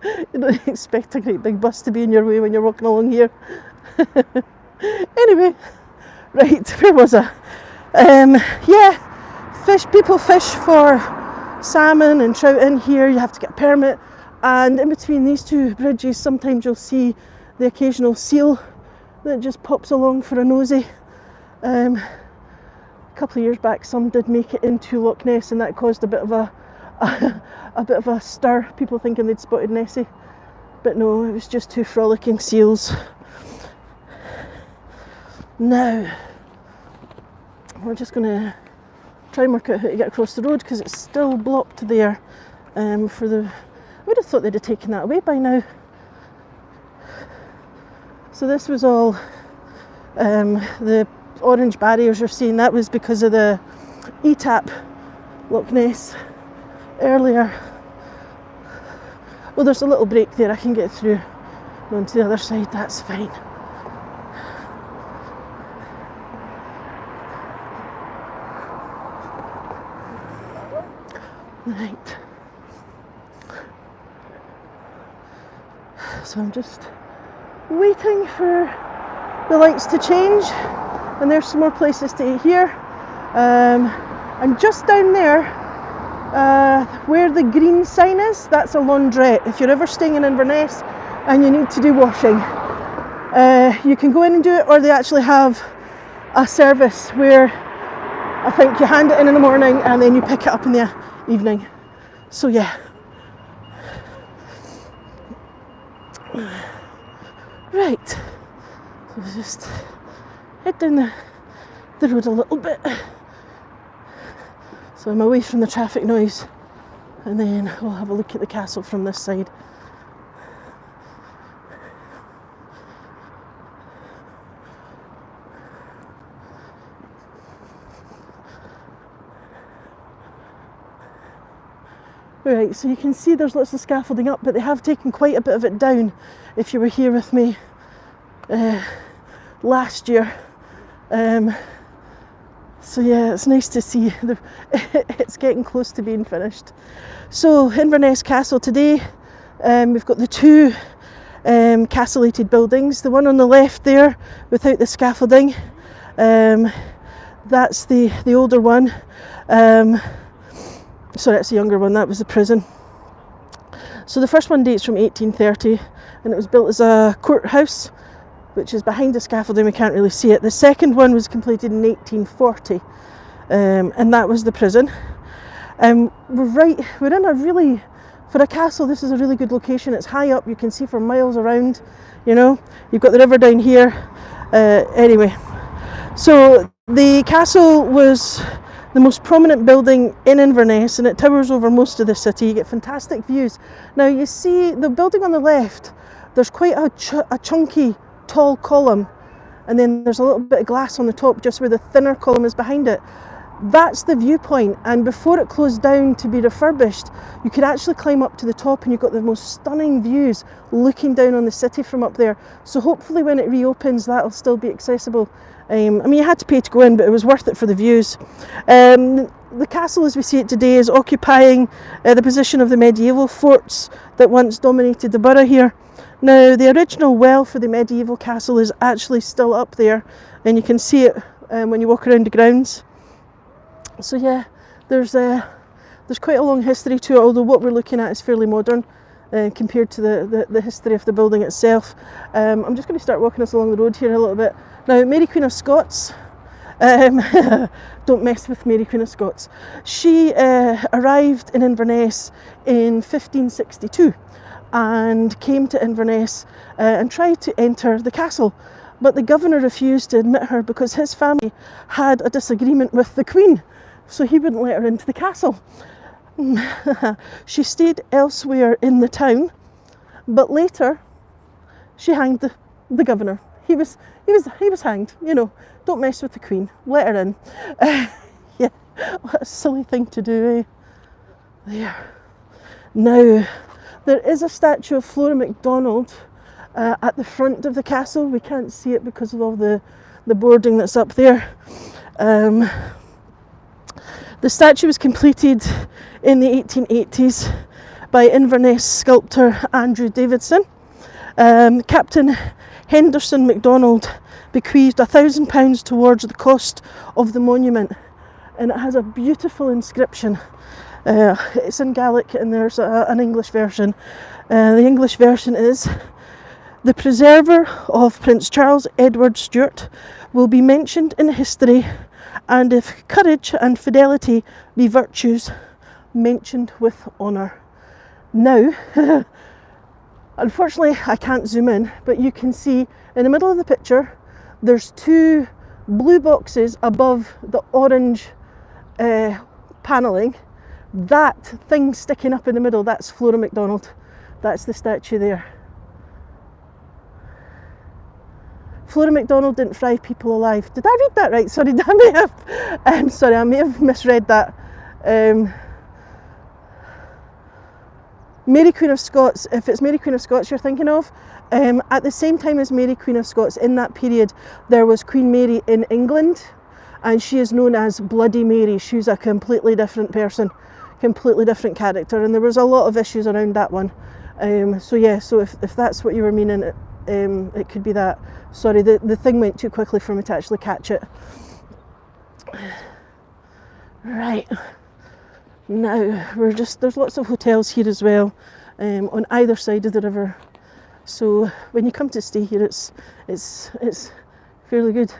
You don't expect a great big bus to be in your way when you're walking along here. Anyway, right, where was I? Yeah, people fish for salmon and trout in here. You have to get a permit, and in between these two bridges sometimes you'll see the occasional seal that just pops along for a nosy. A couple of years back some did make it into Loch Ness, and that caused a bit of a stir, people thinking they'd spotted Nessie, but no, it was just two frolicking seals. Now we're just going to try and work out how to get across the road, because it's still blocked there. I would have thought they'd have taken that away by now. So this was all the orange barriers you're seeing, that was because of the ETAP Loch Ness earlier. Well, there's a little break there, I can get through onto the other side, that's fine. Right. So I'm just waiting for the lights to change, and there's some more places to eat here. And just down there, where the green sign is, that's a laundrette. If you're ever staying in Inverness and you need to do washing, you can go in and do it, or they actually have a service where I think you hand it in the morning and then you pick it up in the evening. So yeah. Right, so we'll just head down the road a little bit, so I'm away from the traffic noise, and then we'll have a look at the castle from this side. Right, so you can see there's lots of scaffolding up, but they have taken quite a bit of it down if you were here with me last year. So yeah, it's nice to see it's getting close to being finished. So Inverness Castle today, we've got the two castellated buildings. The one on the left there without the scaffolding, that's the older one. Sorry, that's the younger one, that was the prison. So the first one dates from 1830 and it was built as a courthouse, which is behind the scaffolding, we can't really see it. The second one was completed in 1840 and that was the prison. We're in a really, for a castle, this is a really good location. It's high up, you can see for miles around, you know. You've got the river down here. Anyway, so the castle was the most prominent building in Inverness, and it towers over most of the city. You get fantastic views. Now you see the building on the left, there's quite a chunky tall column, and then there's a little bit of glass on the top just where the thinner column is behind it. That's the viewpoint, and before it closed down to be refurbished, you could actually climb up to the top and you've got the most stunning views looking down on the city from up there. So hopefully when it reopens, that'll still be accessible. I mean, you had to pay to go in, but it was worth it for the views. The castle as we see it today is occupying the position of the medieval forts that once dominated the borough here. Now the original well for the medieval castle is actually still up there, and you can see it when you walk around the grounds. So yeah, there's quite a long history to it, although what we're looking at is fairly modern compared to the history of the building itself. I'm just going to start walking us along the road here a little bit. Now, Mary Queen of Scots, don't mess with Mary Queen of Scots. She arrived in Inverness in 1562 and came to Inverness and tried to enter the castle, but the governor refused to admit her because his family had a disagreement with the Queen, so he wouldn't let her into the castle. She stayed elsewhere in the town, but later she hanged the governor. He was hanged, you know. Don't mess with the Queen, let her in. Yeah, what a silly thing to do, eh? There. Now, there is a statue of Flora MacDonald at the front of the castle. We can't see it because of all the boarding that's up there. The statue was completed in the 1880s by Inverness sculptor Andrew Davidson. Captain Henderson MacDonald bequeathed £1,000 towards the cost of the monument, and it has a beautiful inscription. It's in Gaelic and there's an English version. The English version is, "The preserver of Prince Charles Edward Stuart will be mentioned in history, and if courage and fidelity be virtues, mentioned with honour." Now, unfortunately I can't zoom in, but you can see in the middle of the picture there's two blue boxes above the orange panelling. That thing sticking up in the middle, that's Flora MacDonald. That's the statue there. Flora MacDonald didn't fry people alive. Did I read that right? Sorry, I may have misread that. Mary Queen of Scots, if it's Mary Queen of Scots you're thinking of, at the same time as Mary Queen of Scots, in that period there was Queen Mary in England, and she is known as Bloody Mary. She's a completely different person, completely different character, and there was a lot of issues around that one. So yeah, so if that's what you were meaning, it could be that. Sorry, the thing went too quickly for me to actually catch it. Right, now there's lots of hotels here as well, on either side of the river. So when you come to stay here, it's fairly good.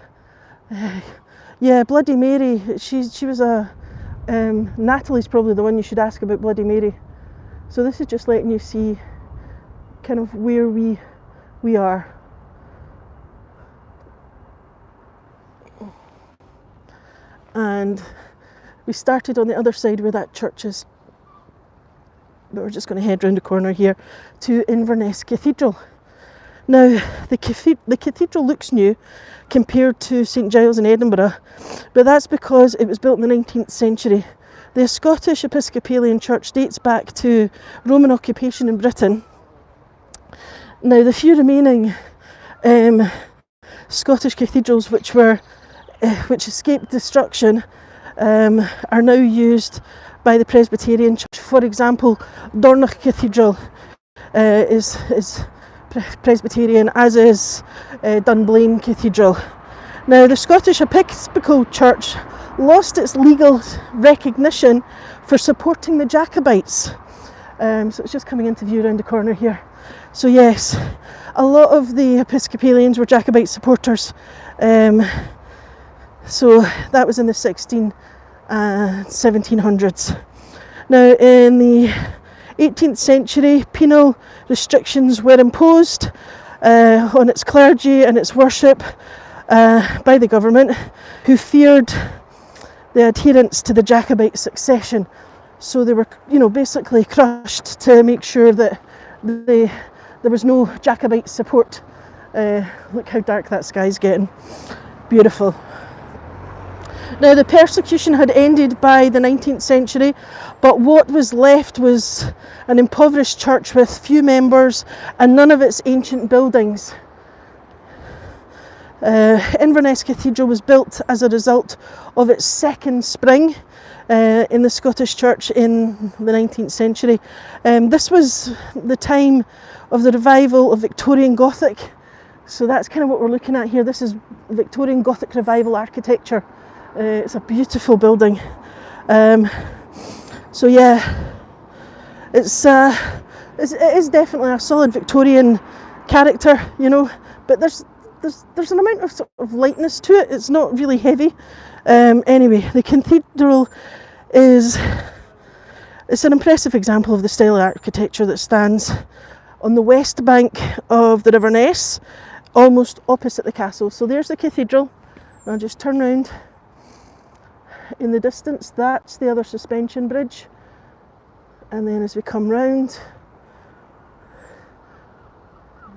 Yeah, Bloody Mary. She was a. Natalie's probably the one you should ask about Bloody Mary. So this is just letting you see kind of where we are. And we started on the other side where that church is. But we're just going to head round the corner here to Inverness Cathedral. Now, the cathedral looks new compared to St Giles in Edinburgh, but that's because it was built in the 19th century. The Scottish Episcopalian Church dates back to Roman occupation in Britain. Now, the few remaining Scottish cathedrals which escaped destruction are now used by the Presbyterian Church. For example, Dornoch Cathedral is Presbyterian, as is Dunblane Cathedral. Now, the Scottish Episcopal Church lost its legal recognition for supporting the Jacobites. So it's just coming into view around the corner here. So yes, a lot of the Episcopalians were Jacobite supporters. So that was in the 1700s. Now, in the 18th century, penal restrictions were imposed on its clergy and its worship by the government, who feared the adherence to the Jacobite succession. So they were, basically crushed to make sure that there was no Jacobite support. Look how dark that sky's getting. Beautiful. Now, the persecution had ended by the 19th century, but what was left was an impoverished church with few members and none of its ancient buildings. Inverness Cathedral was built as a result of its second spring in the Scottish Church in the 19th century. This was the time of the revival of Victorian Gothic. So that's kind of what we're looking at here. This is Victorian Gothic revival architecture. It's a beautiful building. So yeah, it is definitely a solid Victorian character, but there's an amount of sort of lightness to it. It's not really heavy. Anyway, the cathedral it's an impressive example of the style of architecture that stands on the west bank of the River Ness, almost opposite the castle. So there's the cathedral. I'll just turn round. In the distance, that's the other suspension bridge, and then as we come round,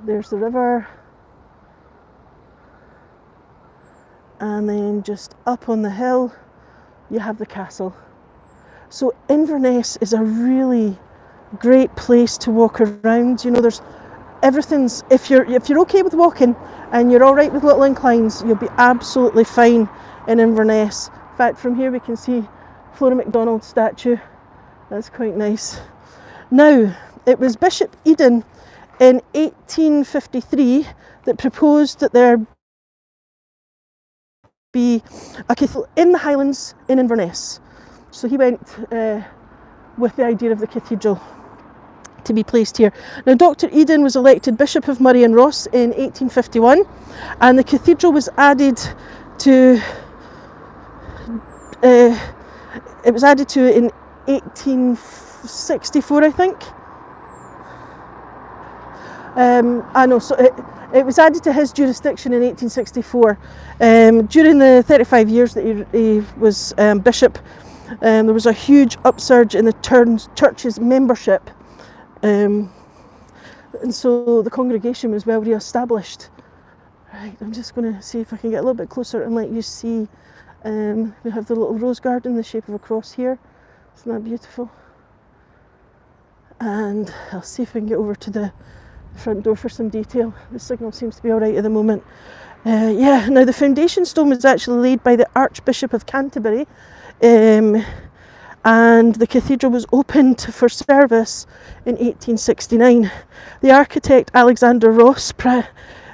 there's the river, and then just up on the hill you have the castle. So Inverness is a really great place to walk around. There's everything's, if you're okay with walking and you're all right with little inclines, you'll be absolutely fine in Inverness. In fact, from here we can see Flora MacDonald's statue. That's quite nice. Now, it was Bishop Eden in 1853 that proposed that there be a cathedral in the Highlands in Inverness. So he went with the idea of the cathedral to be placed here. Now, Dr. Eden was elected Bishop of Murray and Ross in 1851, and the cathedral was added to in 1864, I think. It was added to his jurisdiction in 1864. During the 35 years that he was bishop, there was a huge upsurge in the church's membership, and so the congregation was well re-established. Right, I'm just going to see if I can get a little bit closer and let you see. We have the little rose garden in the shape of a cross here. Isn't that beautiful? And I'll see if I can get over to the front door for some detail. The signal seems to be all right at the moment. Now the foundation stone was actually laid by the Archbishop of Canterbury, and and the cathedral was opened for service in 1869. The architect Alexander Ross,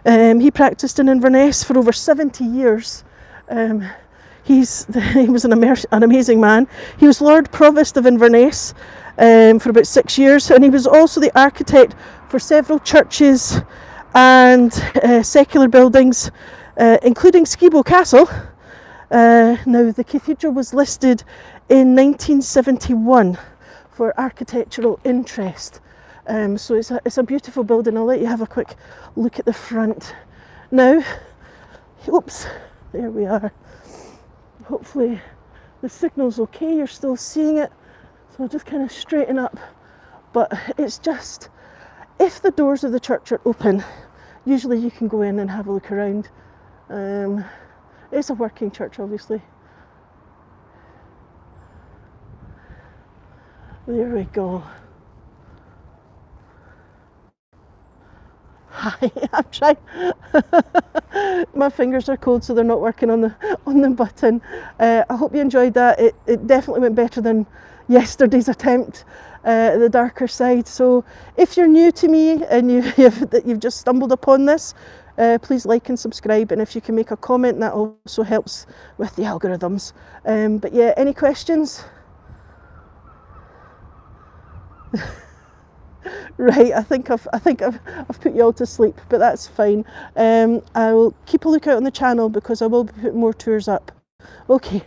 he practiced in Inverness for over 70 years. He was an amazing man. He was Lord Provost of Inverness for about 6 years, and he was also the architect for several churches and secular buildings, including Skibo Castle. Now, the cathedral was listed in 1971 for architectural interest. So it's a beautiful building. I'll let you have a quick look at the front. Now, oops, there we are. Hopefully the signal's okay, you're still seeing it. So I'll just kind of straighten up. But it's just, if the doors of the church are open, usually you can go in and have a look around. It's a working church, obviously. There we go. Hi, I'm trying. My fingers are cold, so they're not working on the button. I hope you enjoyed that. It definitely went better than yesterday's attempt, the darker side. So if you're new to me and you've just stumbled upon this, please like and subscribe, and if you can make a comment, that also helps with the algorithms. But yeah, any questions? Right, I think I've put you all to sleep, but that's fine. I will keep a lookout on the channel because I will be putting more tours up. Okay.